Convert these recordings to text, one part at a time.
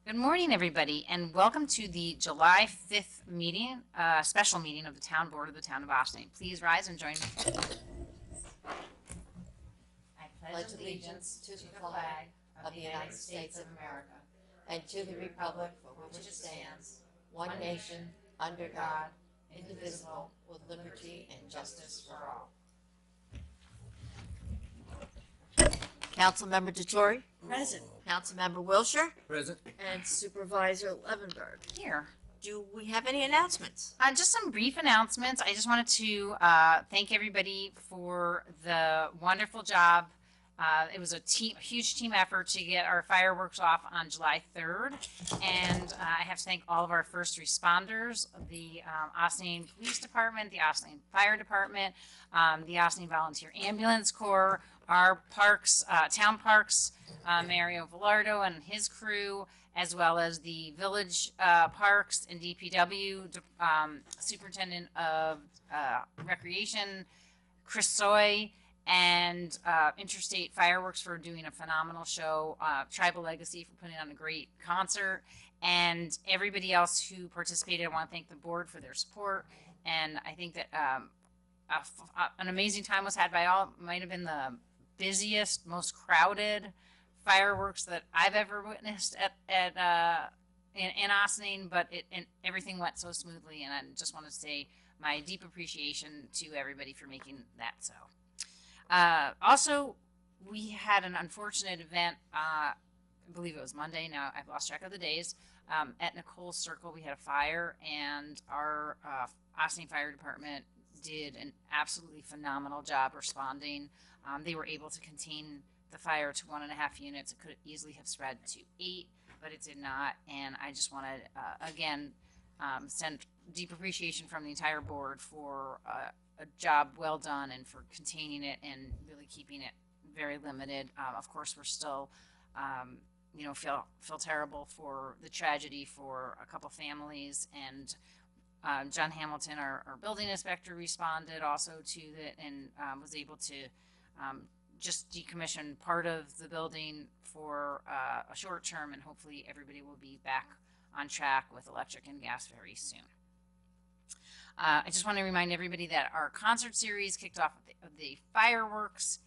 Good morning, everybody, and welcome to the July 5th meeting, special meeting of the Town Board of the Town of Austin. Please rise and join me. I pledge allegiance to the flag of the United States of America and to the republic for which it stands, one nation, under God, indivisible, with liberty and justice for all. Councilmember DeTore? Present. Councilmember Wilshire? Present. And Supervisor Levenberg. Here. Do we have any announcements? Just some brief announcements. I just wanted to thank everybody for the wonderful job. It was a huge team effort to get our fireworks off on July 3rd. And I have to thank all of our first responders, the Austin Police Department, the Austin Fire Department, the Austin Volunteer Ambulance Corps, our parks, town parks, Mario Velardo and his crew, as well as the village parks and DPW, Superintendent of Recreation, Chris Soy, and Interstate Fireworks for doing a phenomenal show, Tribal Legacy for putting on a great concert, and everybody else who participated. I want to thank the board for their support, and I think that an amazing time was had by all. It might have been the busiest, most crowded fireworks that I've ever witnessed in Austin, but everything went so smoothly, and I just want to say my deep appreciation to everybody for making that so. Also, we had an unfortunate event, I believe it was Monday, now I've lost track of the days, at Nicole Circle. We had a fire, and our Austin Fire Department did an absolutely phenomenal job responding. They were able to contain the fire to 1.5 units. It could easily have spread to 8, but it did not. And I just want to, again, send deep appreciation from the entire board for a job well done and for containing it and really keeping it very limited. Of course, we're still, feel terrible for the tragedy for a couple families, and John Hamilton, our building inspector, responded also to it and was able to just decommission part of the building for a short term, and hopefully everybody will be back on track with electric and gas very soon. I just want to remind everybody that our concert series kicked off with the fireworks.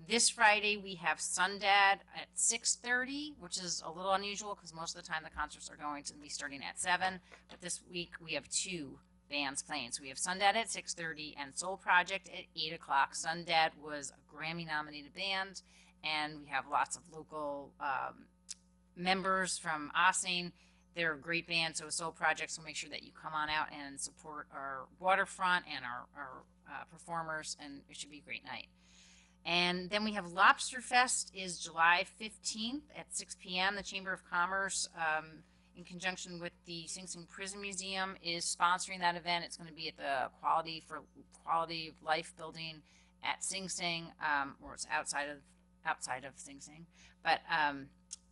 This Friday we have Sundad at 6:30, which is a little unusual because most of the time the concerts are going to be starting at 7. But this week we have 2 bands playing. So we have Sundad at 6:30 and Soul Project at 8 o'clock. Sundad was a Grammy-nominated band, and we have lots of local members from Austin. They're a great band, so Soul Project, so make sure that you come on out and support our waterfront and our performers, and it should be a great night. And then we have Lobster Fest is July 15th at 6 p.m. The Chamber of Commerce, in conjunction with the Sing Sing Prison Museum, is sponsoring that event. It's going to be at the Quality of Life building at Sing Sing, or it's outside of Sing Sing. But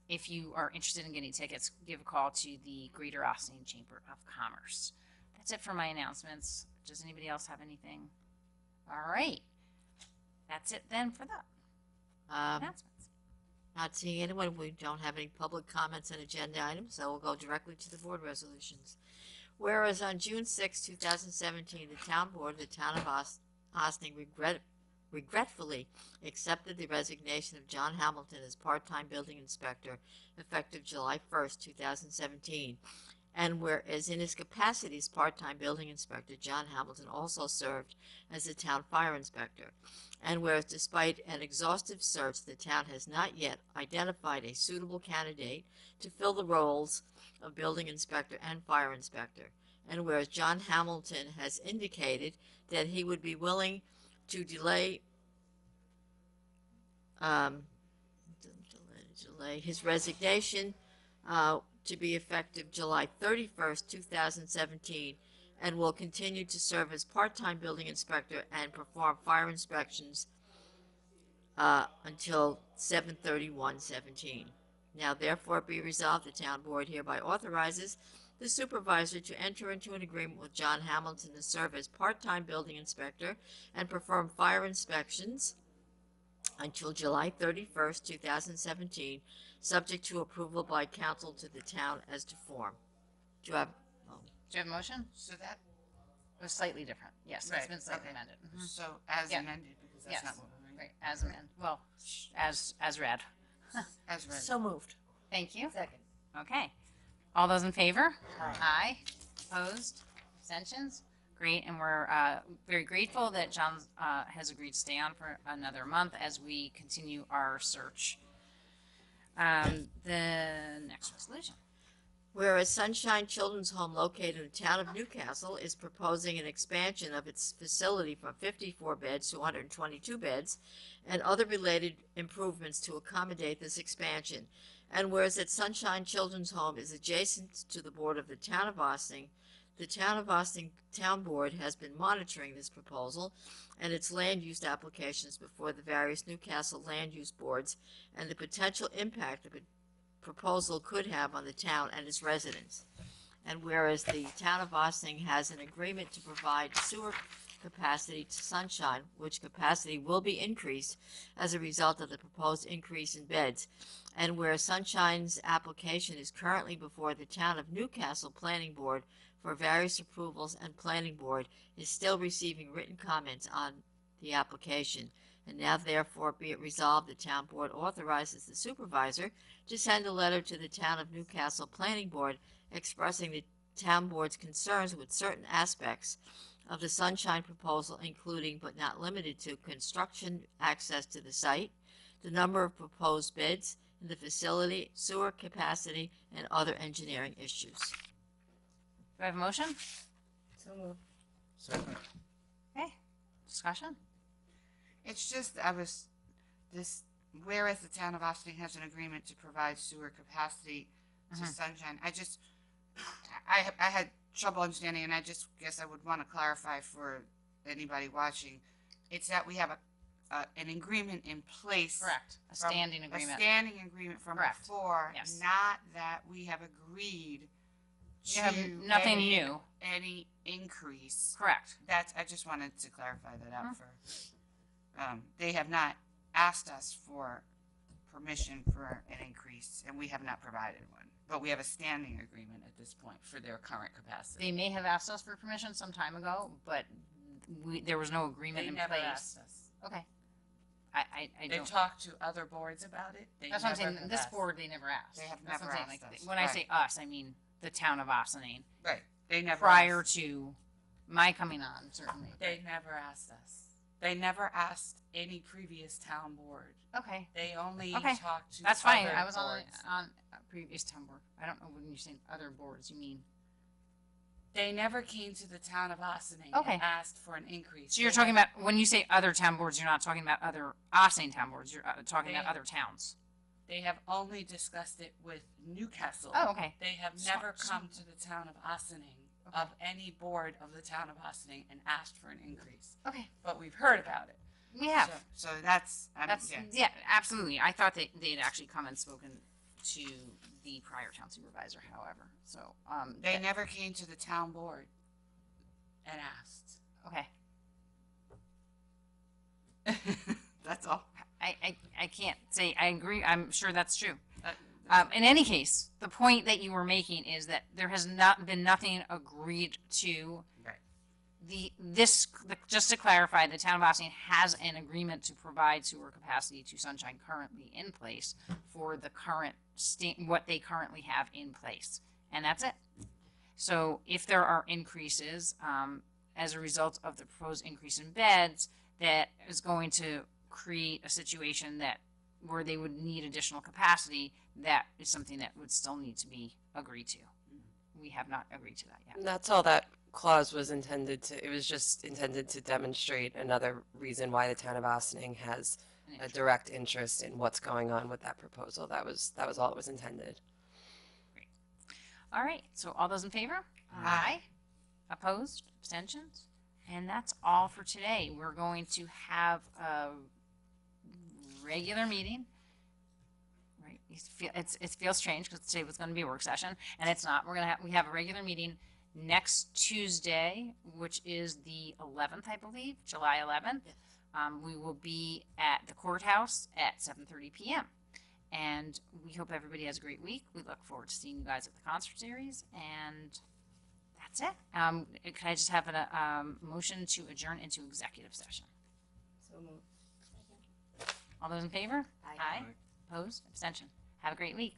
if you are interested in getting tickets, give a call to the Greater Austin Chamber of Commerce. That's it for my announcements. Does anybody else have anything? All right. That's it then for the announcements. Not seeing anyone. We don't have any public comments on agenda items, so we'll go directly to the board resolutions. Whereas on June 6, 2017, the town board of the town of Austin regretfully accepted the resignation of John Hamilton as part-time building inspector effective July 1st, 2017. And whereas in his capacity as part-time building inspector, John Hamilton also served as the town fire inspector. And whereas despite an exhaustive search, the town has not yet identified a suitable candidate to fill the roles of building inspector and fire inspector. And whereas John Hamilton has indicated that he would be willing to delay his resignation to be effective July 31st, 2017, and will continue to serve as part-time building inspector and perform fire inspections until 7/31/17. Now therefore be resolved, the town board hereby authorizes the supervisor to enter into an agreement with John Hamilton to serve as part-time building inspector and perform fire inspections until July 31st, 2017, subject to approval by council to the town as to form. Do you have, Do you have a motion? So that, It was slightly different. Yes, it's Right, been slightly okay. amended. Mhm. so as Yeah. amended, because that's Yes. not what we're reading. Right, as amended. Well, as read. As read. So moved. Thank you. Second. Okay. All those in favor? Aye. Aye. Opposed? Abstentions? Great, and we're very grateful that John has agreed to stay on for another month as we continue our search. The next resolution. whereas Sunshine Children's Home located in the town of Newcastle is proposing an expansion of its facility from 54 beds to 122 beds and other related improvements to accommodate this expansion. And whereas that Sunshine Children's Home is adjacent to the board of the town of Austin, the town of Austin Town Board has been monitoring this proposal and its land use applications before the various Newcastle land use boards and the potential impact of proposal could have on the town and its residents. And whereas the town of Austin has an agreement to provide sewer capacity to Sunshine, which capacity will be increased as a result of the proposed increase in beds. And where Sunshine's application is currently before the town of Newcastle Planning Board for various approvals, and Planning Board is still receiving written comments on the application. And now therefore be it resolved, the town board authorizes the supervisor to send a letter to the town of Newcastle Planning Board expressing the town board's concerns with certain aspects of the Sunshine proposal, including but not limited to construction access to the site, the number of proposed beds in the facility, sewer capacity, and other engineering issues. Do I have a motion? So moved. Second. Okay. Discussion? It's just, whereas the town of Austin has an agreement to provide sewer capacity to Mhm. Sunshine, I had trouble understanding, and I just guess I would want to clarify for anybody watching. It's that we have an agreement in place. Correct. A from- standing A agreement. standing agreement from Correct. before, Yes. not that we have agreed You have to nothing new. any increase. Correct. I just wanted to clarify that out Mhm. for, they have not asked us for permission for an increase, and we have not provided one. But we have a standing agreement at this point for their current capacity. They may have asked us for permission some time ago, but there was no agreement in place. us. Okay. I They've don't. talked to other boards about it. They That's what I'm never saying. have This asked. board, they never asked. They have That's what never I'm saying. asked Like, us. when I Right. say us, I mean the town of Austining. Right. They never Prior asked. to my coming on, certainly. They never asked us. They never asked any previous town board. Okay. They only Okay. talked to That's fine. other I was boards. on a previous town board. I don't know when you're saying other boards, you mean. They never came to the town of Austining Okay. and asked for an increase. So you're They talking never- about, when you say other town boards, you're not talking about other Austining town boards. You're talking about They- other towns. They have only discussed it with Newcastle. Oh, okay. They have Smart, never come smart. to the town of Austining, Okay. of any board of the town of Austining, and asked for an increase. Okay. But we've heard about it. We have. So that's, That's yeah. yeah, absolutely. I thought they had actually come and spoken to the prior town supervisor, however. So They never came to the town board and asked. okay. That's all. I can't say I agree. I'm sure that's true. Uh, In any case, the point that you were making is that there has not been nothing agreed to. Right. Just to clarify, the town of Austin has an agreement to provide sewer capacity to Sunshine currently in place for the current what they currently have in place, and that's it. So if there are increases as a result of the proposed increase in beds, that is going to create a situation where they would need additional capacity, that is something that would still need to be agreed to. We have not agreed to that yet. And that's all that clause was intended to, it was just intended to demonstrate another reason why the town of Austining has a direct interest in what's going on with that proposal. That was all it was intended. All right, so all those in favor? Aye. Opposed? Abstentions? And that's all for today. We're going to have a regular meeting. Right, it feels strange because today was going to be a work session, and it's not. We have a regular meeting next Tuesday, which is the 11th, I believe, July 11th. We will be at the courthouse at 7:30 p.m. And we hope everybody has a great week. We look forward to seeing you guys at the concert series. And that's it. Can I just have a motion to adjourn into executive session? So moved. All those in favor? Aye. Aye. Opposed? Abstention. Have a great week.